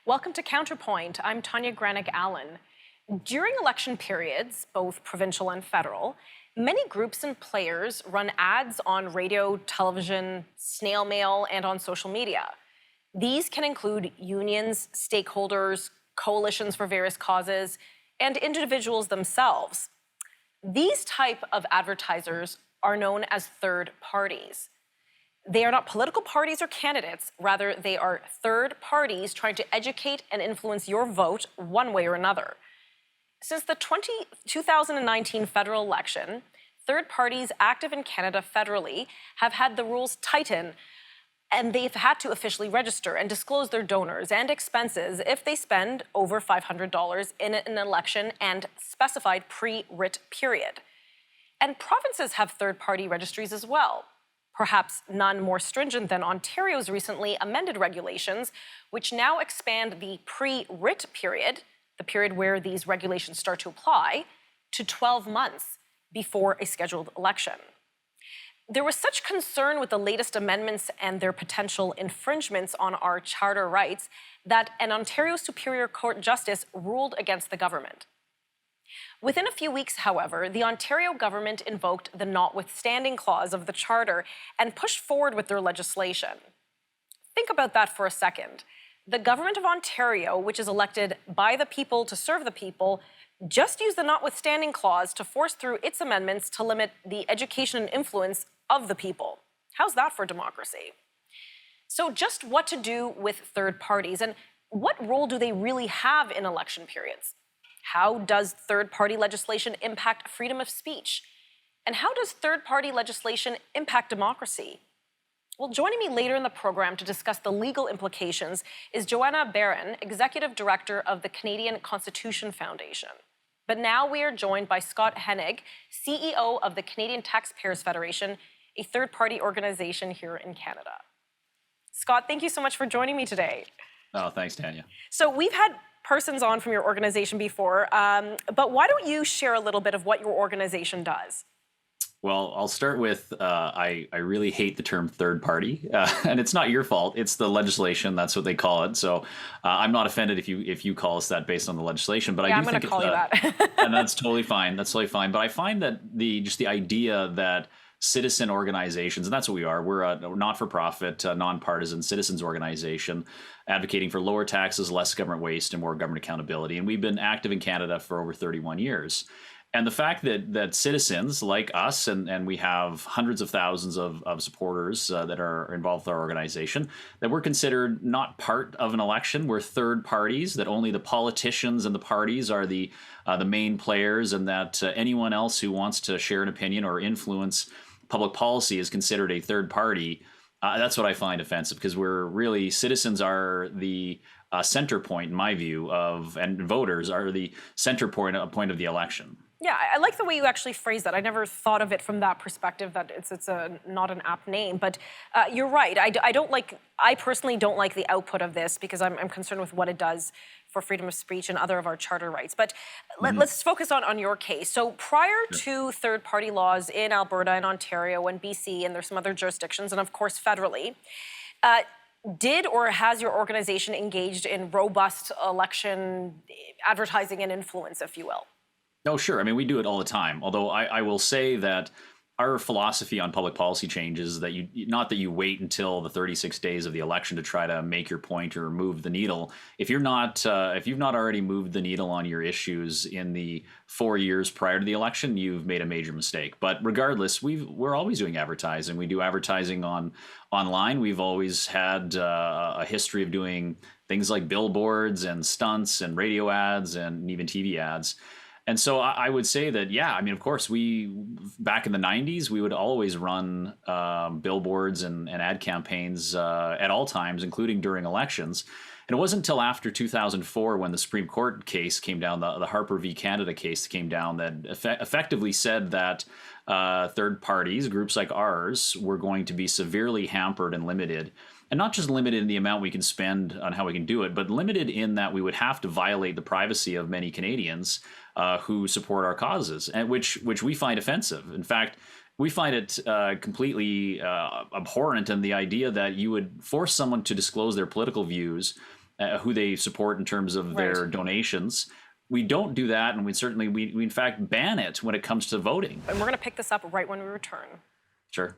Welcome to Counterpoint. I'm Tanya Allen. During election periods, both provincial and federal, many groups and players run ads on radio, television, snail mail, and on social media. These can include unions, stakeholders, coalitions for various causes, and individuals themselves. These type of advertisers are known as third parties. They are not political parties or candidates. Rather, they are third parties trying to educate and influence your vote one way or another. Since the 2019 federal election, third parties active in Canada federally have had the rules tighten, and they've had to officially register and disclose their donors and expenses if they spend over $500 in an election and specified pre-writ period. And provinces have third-party registries as well. Perhaps none more stringent than Ontario's recently amended regulations, which now expand the pre-writ period, the period where these regulations start to apply, to 12 months before a scheduled election. There was such concern with the latest amendments and their potential infringements on our charter rights that an Ontario Superior Court justice ruled against the government. Within a few weeks, however, the Ontario government invoked the notwithstanding clause of the Charter and pushed forward with their legislation. Think about that for a second. The government of Ontario, which is elected by the people to serve the people, just used the notwithstanding clause to force through its amendments to limit the education and influence of the people. How's that for democracy? So just what to do with third parties, and what role do they really have in election periods? How does third-party legislation impact freedom of speech? And how does third-party legislation impact democracy? Well, joining me later in the program to discuss the legal implications is Joanna Baron, Executive Director of the Canadian Constitution Foundation. But now we are joined by Scott Hennig, CEO of the Canadian Taxpayers Federation, a third-party organization here in Canada. Scott, thank you so much for joining me today. Oh, thanks, Tanya. So we've had persons on from your organization before, but why don't you share a little bit of what your organization does? Well, I'll start with I really hate the term third party, and it's not your fault. It's the legislation. That's what they call it. So I'm not offended if you call us that based on the legislation. But I'm going to call you that. And that's totally fine. That's totally fine. But I find that the idea that citizen organizations, and that's what we are. We're a not-for-profit, nonpartisan citizens organization advocating for lower taxes, less government waste, and more government accountability. And we've been active in Canada for over 31 years. And the fact that citizens like us, and we have hundreds of thousands of supporters that are involved with our organization, that we're considered not part of an election. We're third parties, that only the politicians and the parties are the main players, and that anyone else who wants to share an opinion or influence public policy is considered a third party. That's what I find offensive, because we're really, citizens are the center point, in my view, and voters are the center point of the election. Yeah, I like the way you actually phrase that. I never thought of it from that perspective, that it's not an apt name. But you're right. I personally don't like the output of this, because I'm concerned with what it does for freedom of speech and other of our charter rights. But let's focus on your case. So prior to third-party laws in Alberta and Ontario and BC, and there's some other jurisdictions, and of course federally, did or has your organization engaged in robust election advertising and influence, if you will? Oh, sure. I mean, we do it all the time. Although I will say that our philosophy on public policy change is that not that you wait until the 36 days of the election to try to make your point or move the needle. If you've not already moved the needle on your issues in the 4 years prior to the election, you've made a major mistake. But regardless, we're always doing advertising. We do advertising online. We've always had a history of doing things like billboards and stunts and radio ads and even TV ads. And so I would say that, yeah, I mean, of course, back in the 90s, we would always run billboards and ad campaigns at all times, including during elections. And it wasn't until after 2004, when the Supreme Court case came down, the Harper v. Canada case came down, that effectively said that third parties, groups like ours, were going to be severely hampered and limited. And not just limited in the amount we can spend on how we can do it, but limited in that we would have to violate the privacy of many Canadians who support our causes, and which we find offensive. In fact, we find it completely abhorrent in the idea that you would force someone to disclose their political views who they support in terms of their donations. We don't do that, and we in fact ban it when it comes to voting. And we're going to pick this up right when we return. Sure.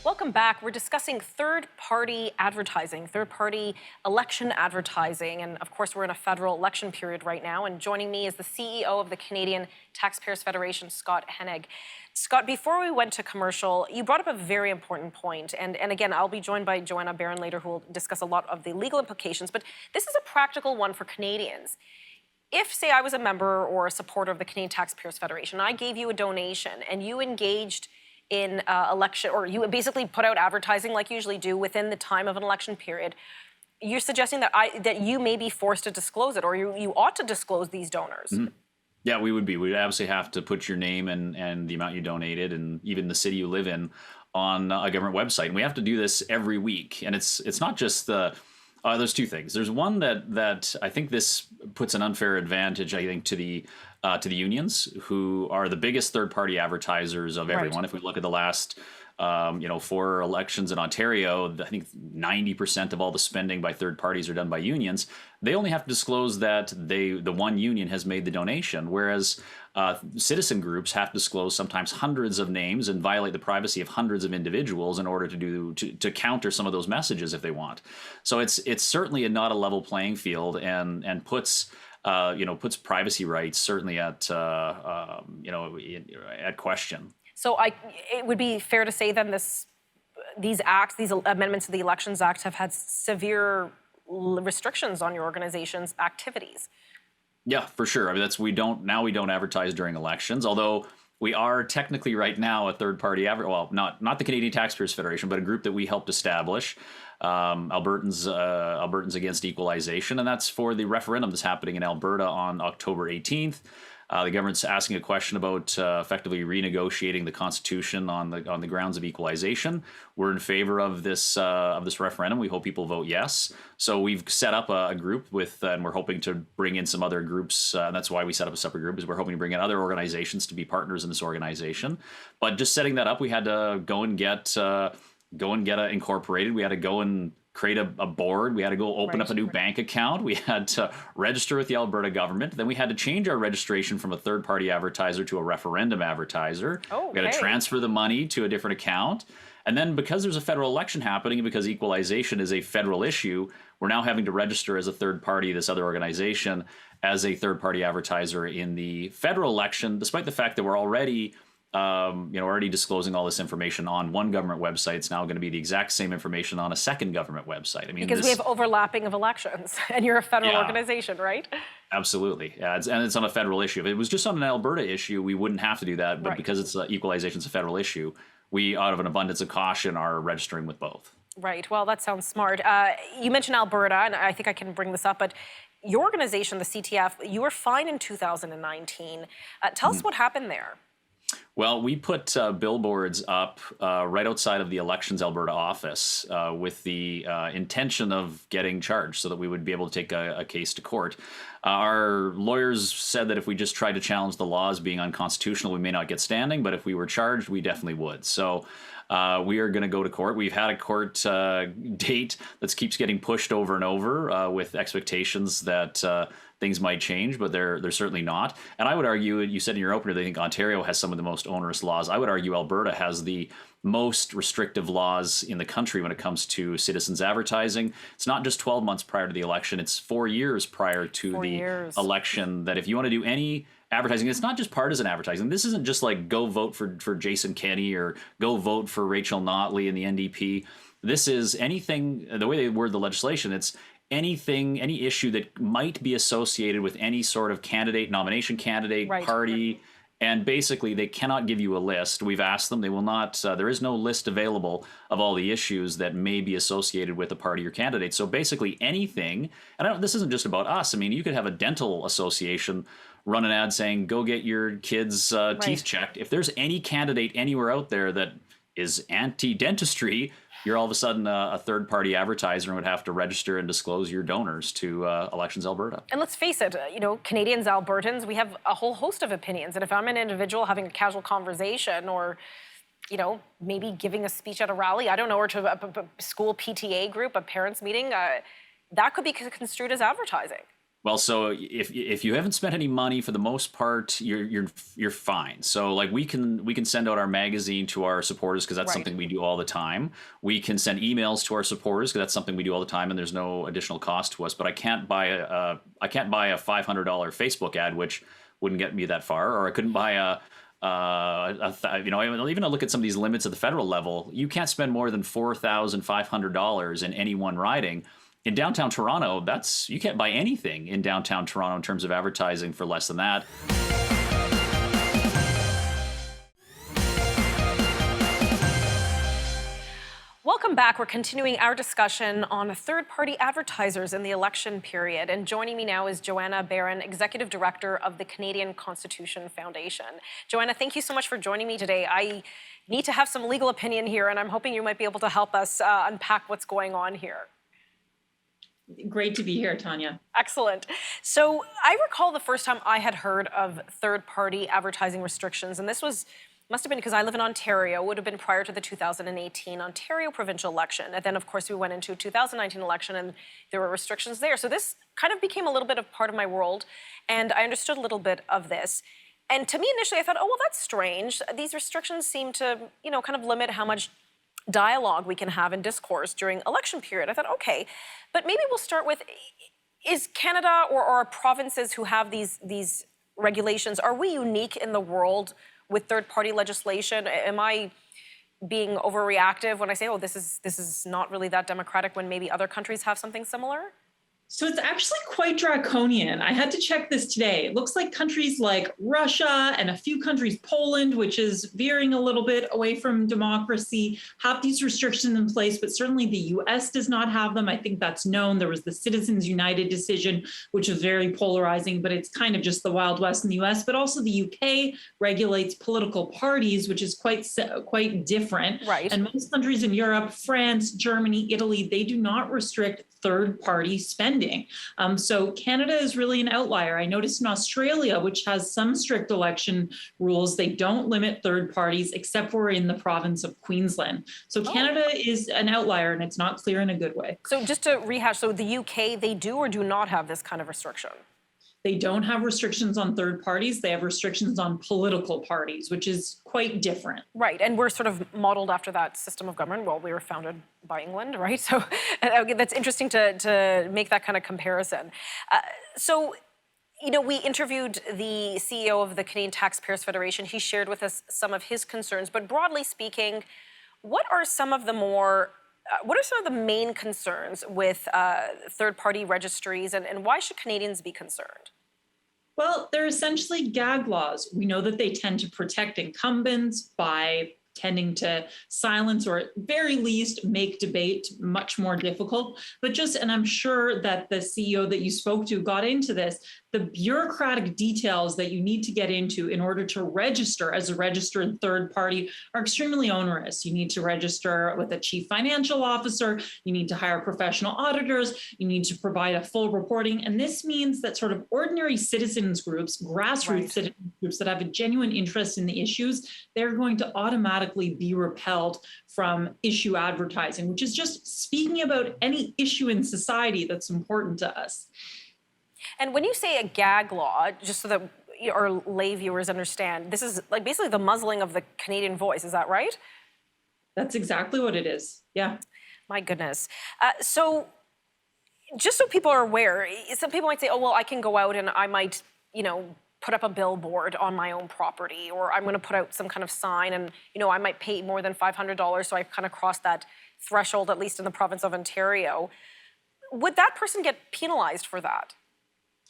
Welcome back. We're discussing third-party advertising, third-party election advertising, and of course we're in a federal election period right now, and joining me is the CEO of the Canadian Taxpayers Federation, Scott Hennig. Scott, before we went to commercial, you brought up a very important point, and again, I'll be joined by Joanna Baron later, who will discuss a lot of the legal implications, but this is a practical one for Canadians. If, say, I was a member or a supporter of the Canadian Taxpayers Federation, I gave you a donation, and you engaged in election, or you basically put out advertising like you usually do within the time of an election period, you're suggesting that you may be forced to disclose it, or you ought to disclose these donors. Mm-hmm. Yeah, we would be. We'd absolutely have to put your name and the amount you donated and even the city you live in on a government website. And we have to do this every week. And it's not just the... there's two things. There's one that I think this puts an unfair advantage, I think, to the unions, who are the biggest third-party advertisers of everyone. If we look at the last 4 elections in Ontario, I think 90% of all the spending by third parties are done by unions. They only have to disclose that the one union has made the donation, whereas citizen groups have to disclose sometimes hundreds of names and violate the privacy of hundreds of individuals in order to counter some of those messages if they want. So it's certainly not a level playing field, and puts privacy rights certainly at question. So it would be fair to say then these amendments to the Elections Act have had severe restrictions on your organization's activities. Yeah, for sure. I mean, we don't advertise during elections, although we are technically right now a third-party not the Canadian Taxpayers Federation, but a group that we helped establish, Albertans Against Equalization, and that's for the referendum that's happening in Alberta on October 18th. The government's asking a question about effectively renegotiating the Constitution on the grounds of equalization. We're in favor of this referendum. We hope people vote yes. So we've set up a group and we're hoping to bring in some other groups. And that's why we set up a separate group, is we're hoping to bring in other organizations to be partners in this organization. But just setting that up, we had to go and get incorporated. We had to go and create a board. We had to go open up a new bank account. We had to register with the Alberta government. Then we had to change our registration from a third-party advertiser to a referendum advertiser. We had to transfer the money to a different account. And then because there's a federal election happening, and because equalization is a federal issue, we're now having to register as a third party, this other organization, as a third-party advertiser in the federal election, despite the fact that we're already disclosing all this information on one government website. It's now going to be the exact same information on a second government website. I mean, because we have overlapping of elections, and you're a federal organization, right? Absolutely, yeah. It's on a federal issue. If it was just on an Alberta issue, we wouldn't have to do that. But because it's equalization, it's a federal issue, we, out of an abundance of caution, are registering with both. Right. Well, that sounds smart. You mentioned Alberta, and I think I can bring this up, but your organization, the CTF, you were fined in 2019. Tell us what happened there. Well, we put billboards up right outside of the Elections Alberta office with the intention of getting charged so that we would be able to take a case to court. Our lawyers said that if we just tried to challenge the laws being unconstitutional, we may not get standing, but if we were charged, we definitely would. So we are going to go to court. We've had a court date that keeps getting pushed over and over with expectations that things might change, but they're certainly not. And I would argue, you said in your opener, that I think Ontario has some of the most onerous laws. I would argue Alberta has the most restrictive laws in the country when it comes to citizens advertising. It's not just 12 months prior to the election, it's 4 years prior to election, that if you want to do any advertising, it's not just partisan advertising. This isn't just like go vote for Jason Kenney or go vote for Rachel Notley in the NDP. This is anything, the way they word the legislation, it's anything, any issue that might be associated with any sort of candidate, nomination candidate, party, and basically they cannot give you a list. We've asked them, they will not, there is no list available of all the issues that may be associated with a party or candidate. So basically anything, and this isn't just about us, I mean, you could have a dental association run an ad saying, go get your kids' teeth checked. If there's any candidate anywhere out there that is anti-dentistry, you're all of a sudden a third-party advertiser and would have to register and disclose your donors to Elections Alberta. And let's face it, Canadians, Albertans, we have a whole host of opinions. And if I'm an individual having a casual conversation or maybe giving a speech at a rally, I don't know, or to a school PTA group, a parents' meeting, that could be construed as advertising. Well, so if you haven't spent any money, for the most part, you're fine. So like we can send out our magazine to our supporters because that's something we do all the time. We can send emails to our supporters because that's something we do all the time, and there's no additional cost to us. But I can't buy a $500 Facebook ad, which wouldn't get me that far, or I couldn't buy even I look at some of these limits at the federal level. You can't spend more than $4,500 in any one riding. In downtown Toronto, you can't buy anything in downtown Toronto in terms of advertising for less than that. Welcome back. We're continuing our discussion on third-party advertisers in the election period. And joining me now is Joanna Baron, Executive Director of the Canadian Constitution Foundation. Joanna, thank you so much for joining me today. I need to have some legal opinion here, and I'm hoping you might be able to help us unpack what's going on here. Great to be here, Tanya. Excellent. So I recall the first time I had heard of third-party advertising restrictions, and this must have been because I live in Ontario. It would have been prior to the 2018 Ontario provincial election. And then, of course, we went into 2019 election, and there were restrictions there. So this kind of became a little bit of part of my world, and I understood a little bit of this. And to me, initially, I thought, oh, well, that's strange. These restrictions seem to, kind of limit how much dialogue we can have in discourse during election period. I thought, okay, but maybe we'll start with, is Canada or our provinces who have these regulations, are we unique in the world with third-party legislation? Am I being overreactive when I say, oh, this is not really that democratic when maybe other countries have something similar? So it's actually quite draconian. I had to check this today. It looks like countries like Russia and a few countries, Poland, which is veering a little bit away from democracy, have these restrictions in place, but certainly the US does not have them. I think that's known. There was the Citizens United decision, which was very polarizing, but it's kind of just the Wild West in the US. But also the UK regulates political parties, which is quite different. Right. And most countries in Europe, France, Germany, Italy, they do not restrict third-party spending. So Canada is really an outlier. I noticed in Australia, which has some strict election rules, they don't limit third parties except for in the province of Queensland. So Canada is an outlier, and it's not clear in a good way. So just to rehash, so the UK, they do or do not have this kind of restriction? They don't have restrictions on third parties. They have restrictions on political parties, which is quite different. Right, and we're sort of modeled after that system of government. Well, we were founded by England, right? So that's interesting to make that kind of comparison. We interviewed the CEO of the Canadian Taxpayers Federation. He shared with us some of his concerns, but broadly speaking, what are some of the main concerns with third-party registries, and why should Canadians be concerned? Well, they're essentially gag laws. We know that they tend to protect incumbents by tending to silence or at very least make debate much more difficult. But and I'm sure that the CEO that you spoke to got into this, the bureaucratic details that you need to get into in order to register as a registered third party are extremely onerous. You need to register with a chief financial officer. You need to hire professional auditors. You need to provide a full reporting. And this means that sort of ordinary citizens groups, grassroots citizens groups that have a genuine interest in the issues, they're going to automatically be repelled from issue advertising, which is just speaking about any issue in society that's important to us. And when you say a gag law, just so that our lay viewers understand, this is like basically the muzzling of the Canadian voice, is that right? That's exactly what it is, yeah. My goodness. So just so people are aware, some people might say, oh, well, I can go out and I might, put up a billboard on my own property, or I'm going to put out some kind of sign and, I might pay more than $500, so I kind of crossed that threshold, at least in the province of Ontario. Would that person get penalized for that?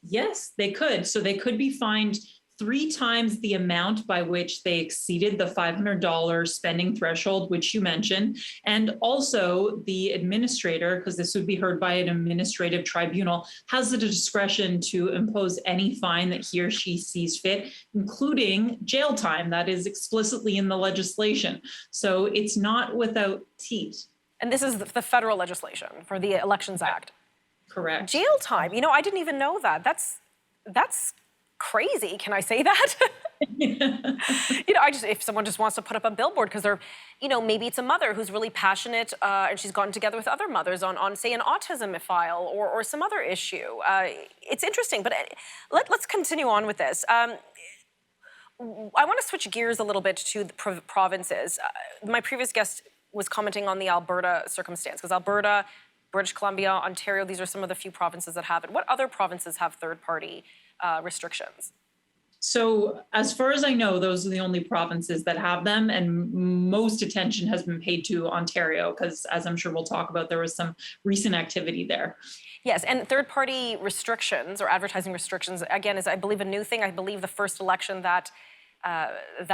Yes, they could. So they could be fined 3 times the amount by which they exceeded the $500 spending threshold, which you mentioned. And also the administrator, because this would be heard by an administrative tribunal, has the discretion to impose any fine that he or she sees fit, including jail time. That is explicitly in the legislation. So it's not without teeth. And this is the federal legislation for the Elections Act. Correct. Jail time. You know, I didn't even know that. That's crazy. Can I say that? You know, if someone just wants to put up a billboard because they're, you know, maybe it's a mother who's really passionate and she's gotten together with other mothers on say, an autism file or some other issue. It's interesting, but let's continue on with this. I want to switch gears a little bit to the provinces. My previous guest was commenting on the Alberta circumstance, because Alberta, British Columbia, Ontario, these are some of the few provinces that have it. What other provinces have third-party restrictions? So as far as I know, those are the only provinces that have them, and most attention has been paid to Ontario because, as I'm sure we'll talk about, there was some recent activity there. Yes, and third-party restrictions or advertising restrictions, again, is, I believe, a new thing. I believe the first election that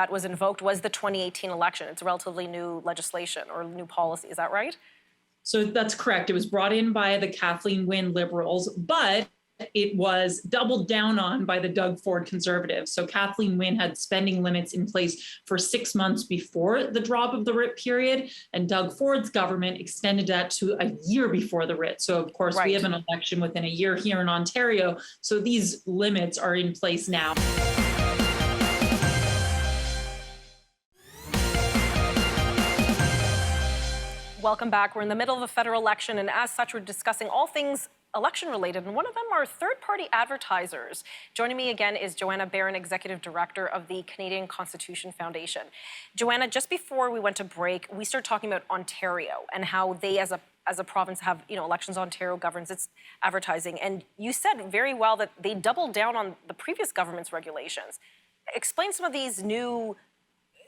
was invoked was the 2018 election. It's relatively new legislation or new policy. Is that right? So that's correct. It was brought in by the Kathleen Wynne Liberals, but it was doubled down on by the Doug Ford Conservatives. So Kathleen Wynne had spending limits in place for 6 months before the drop of the writ period, and Doug Ford's government extended that to a year before the writ. So of course, we have an election within a year here in Ontario. So these limits are in place now. Welcome back. We're in the middle of a federal election, and as such, we're discussing all things election-related, and one of them are third-party advertisers. Joining me again is Joanna Baron, Executive Director of the Canadian Constitution Foundation. Joanna, just before we went to break, we started talking about Ontario and how they, as a province, have, you know, Elections Ontario governs its advertising, and you said very well that they doubled down on the previous government's regulations. Explain some of these new,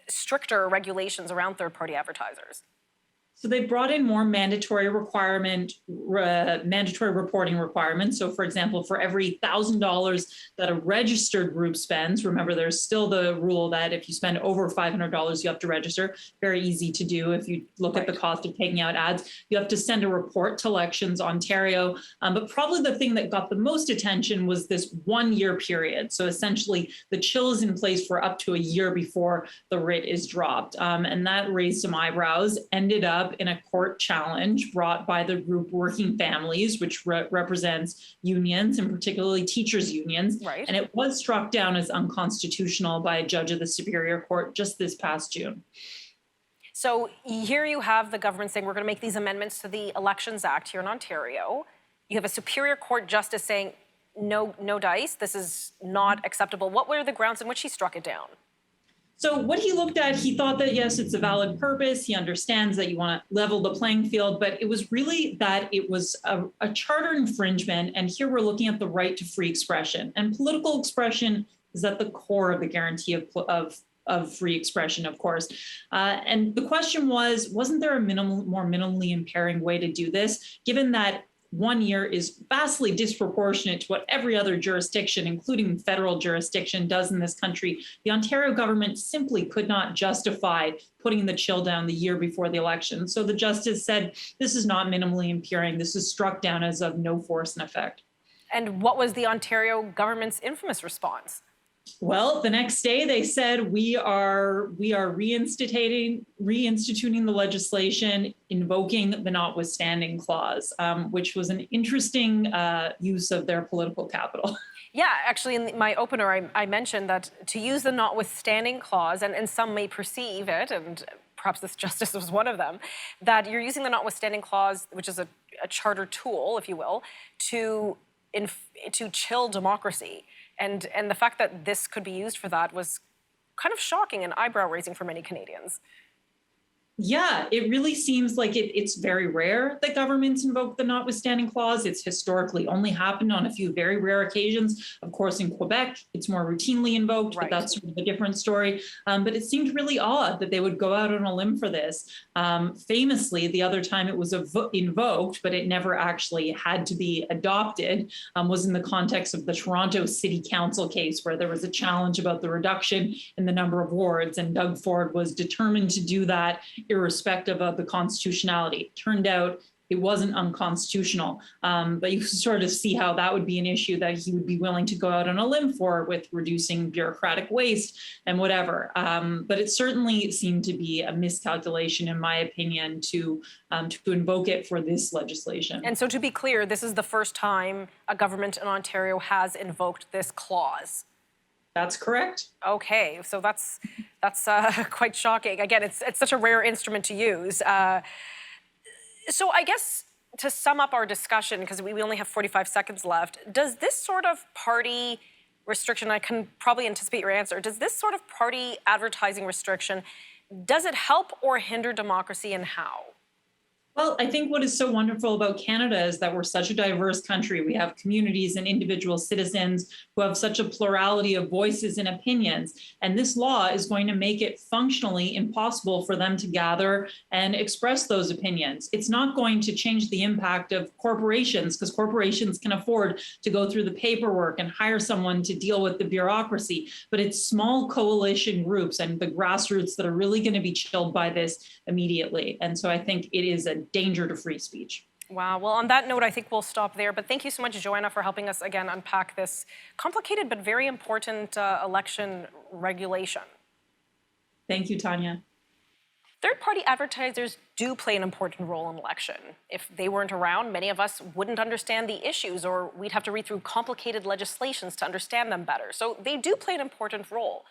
stricter regulations around third-party advertisers. So they brought in more mandatory reporting requirements. So for example, for every $1,000 that a registered group spends, remember there's still the rule that if you spend over $500, you have to register. Very easy to do if you look at the cost of taking out ads. You have to send a report to Elections Ontario. But probably the thing that got the most attention was this 1 year period. So essentially the chill is in place for up to a year before the writ is dropped. And that raised some eyebrows, ended up in a court challenge brought by the group Working Families, which represents unions and particularly teachers' unions. Right. And it was struck down as unconstitutional by a judge of the Superior Court just this past June. So here you have the government saying, we're going to make these amendments to the Elections Act here in Ontario. You have a Superior Court justice saying, no dice, this is not acceptable. What were the grounds in which he struck it down? So what he looked at, he thought that, yes, it's a valid purpose. He understands that you want to level the playing field, but it was really that it was a charter infringement. And here we're looking at the right to free expression. And political expression is at the core of the guarantee of free expression, of course. And the question was, wasn't there a more minimally impairing way to do this, given that 1 year is vastly disproportionate to what every other jurisdiction, including federal jurisdiction, does in this country? The Ontario government simply could not justify putting the chill down the year before the election. So the justice said, this is not minimally impairing. This is struck down as of no force and effect. And what was the Ontario government's infamous response? Well, the next day they said we are reinstituting the legislation, invoking the notwithstanding clause, which was an interesting use of their political capital. Yeah, actually, in my opener, I mentioned that to use the notwithstanding clause, and some may perceive it, and perhaps this justice was one of them, that you're using the notwithstanding clause, which is a charter tool, if you will, to chill democracy. And the fact that this could be used for that was kind of shocking and eyebrow-raising for many Canadians. Yeah, it really seems like it's very rare that governments invoke the notwithstanding clause. It's historically only happened on a few very rare occasions. Of course, in Quebec, it's more routinely invoked, but Right. that's sort of a different story. But it seemed really odd that they would go out on a limb for this. Famously, the other time it was invoked, but it never actually had to be adopted, was in the context of the Toronto City Council case, where there was a challenge about the reduction in the number of wards, and Doug Ford was determined to do that irrespective of the constitutionality. Turned out it wasn't unconstitutional, but you sort of see how that would be an issue that he would be willing to go out on a limb for, with reducing bureaucratic waste and whatever. But it certainly seemed to be a miscalculation, in my opinion, to invoke it for this legislation. And so to be clear, this is the first time a government in Ontario has invoked this clause. That's correct. Okay, so that's quite shocking. Again, it's such a rare instrument to use. So I guess to sum up our discussion, because we only have 45 seconds left, does this sort of party restriction, I can probably anticipate your answer, does this sort of party advertising restriction, does it help or hinder democracy, and how? Well, I think what is so wonderful about Canada is that we're such a diverse country. We have communities and individual citizens who have such a plurality of voices and opinions. And this law is going to make it functionally impossible for them to gather and express those opinions. It's not going to change the impact of corporations, because corporations can afford to go through the paperwork and hire someone to deal with the bureaucracy. But it's small coalition groups and the grassroots that are really going to be chilled by this immediately. And so I think it is a danger to free speech. Wow. Well, on that note, I think we'll stop there. But thank you so much, Joanna, for helping us again unpack this complicated but very important election regulation. Thank you, Tanya. Third-party advertisers do play an important role in election. If they weren't around, many of us wouldn't understand the issues, or we'd have to read through complicated legislations to understand them better. So they do play an important role.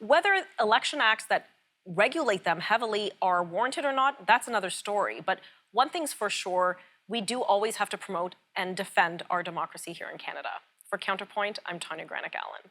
Whether election acts that regulate them heavily are warranted or not, that's another story. But one thing's for sure, we do always have to promote and defend our democracy here in Canada. For Counterpoint, I'm Tanya Granick-Allen.